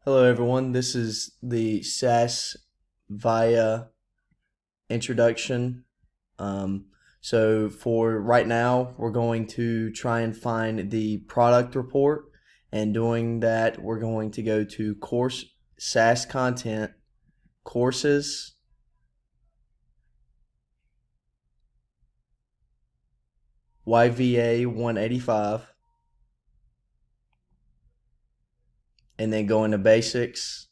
Hello, everyone. This is the SAS Viya introduction. Um, so for right now, we're going to try and find the product report, and doing that, we're going to go to course SAS content courses, YVA 185, and then go into basics,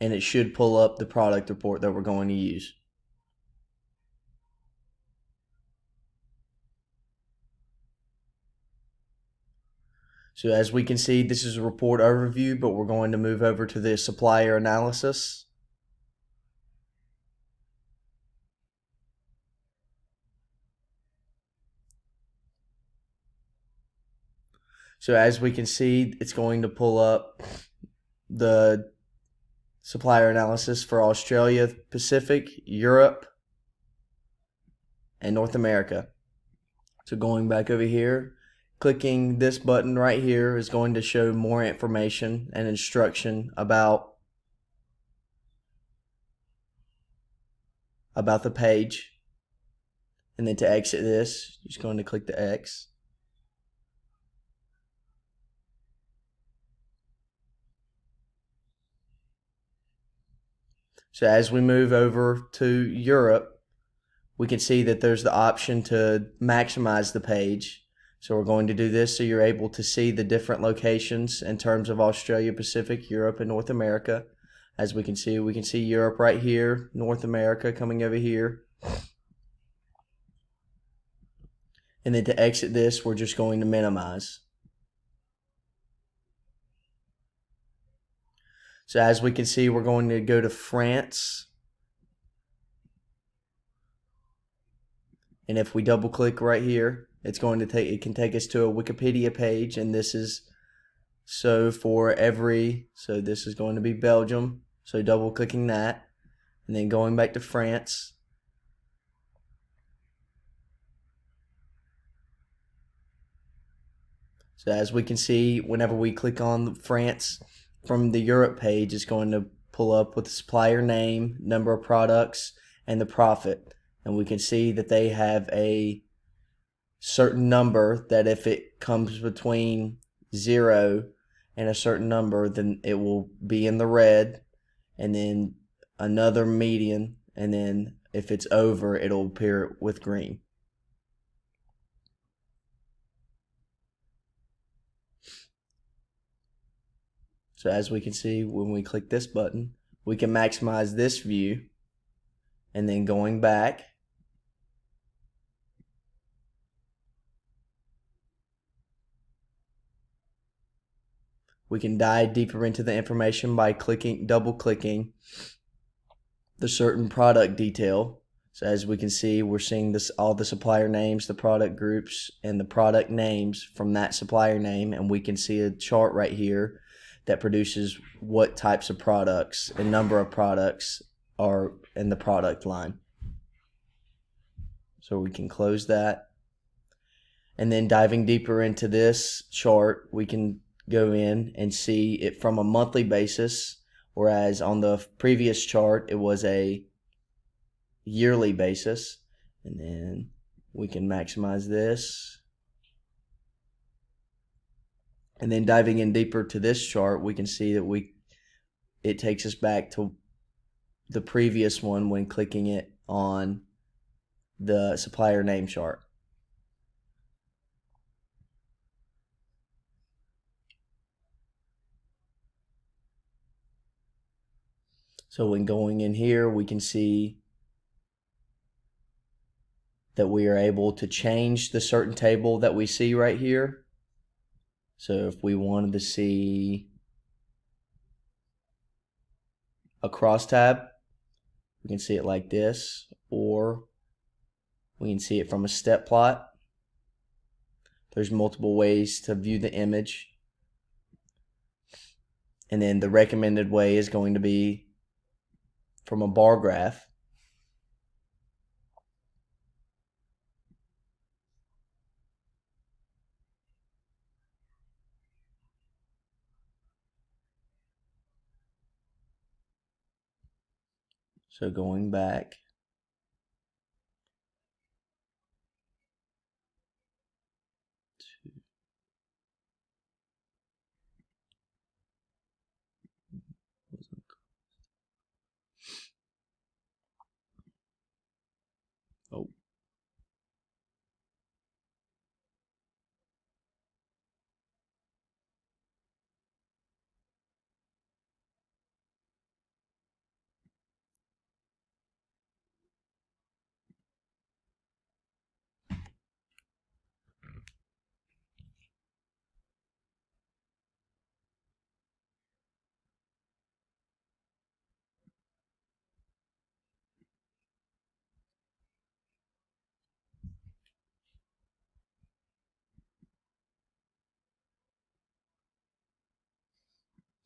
and it should pull up the product report that we're going to use. So as we can see, this is a report overview, but we're going to move over to the supplier analysis. So as we can see, it's going to pull up the supplier analysis for Australia, Pacific, Europe, and North America. So going back over here, clicking this button right here is going to show more information and instruction about the page. And then to exit this, you're just going to click the X. So as we move over to Europe, we can see that there's the option to maximize the page. So we're going to do this so you're able to see the different locations in terms of Australia, Pacific, Europe, and North America. As we can see Europe right here, North America coming over here. And then to exit this, we're just going to minimize. So as we can see, we're going to go to France. And if we double click right here, it can take us to a Wikipedia page, and this is so this is going to be Belgium. So double clicking that, and then going back to France. So as we can see, whenever we click on France from the Europe page, it's going to pull up with the supplier name, number of products, and the profit. And we can see that they have a certain number that if it comes between 0 and a certain number, then it will be in the red, and then another median, and then if it's over, it'll appear with green. So as we can see, when we click this button, we can maximize this view, and then going back, we can dive deeper into the information by double clicking the certain product detail. So as we can see, we're seeing all the supplier names, the product groups, and the product names from that supplier name, and we can see a chart right here that produces what types of products and number of products are in the product line. So we can close that. And then diving deeper into this chart, we can go in and see it from a monthly basis, whereas on the previous chart it was a yearly basis. And then we can maximize this. And then diving in deeper to this chart, we can see that it takes us back to the previous one when clicking it on the supplier name chart. So when going in here, we can see that we are able to change the certain table that we see right here. So if we wanted to see a crosstab, we can see it like this, or we can see it from a step plot. There's multiple ways to view the image. And then the recommended way is going to be from a bar graph. So going back, oh,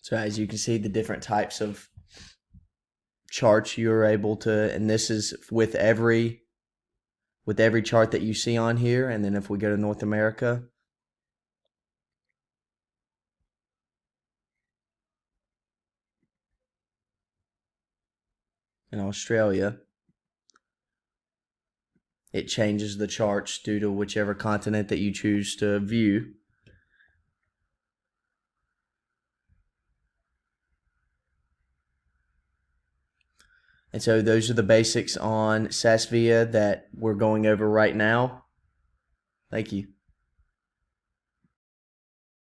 so as you can see, the different types of charts you're able to, and this is with every chart that you see on here. And then if we go to North America, and Australia, it changes the charts due to whichever continent that you choose to view. And so those are the basics on SAS Viya that we're going over right now. Thank you.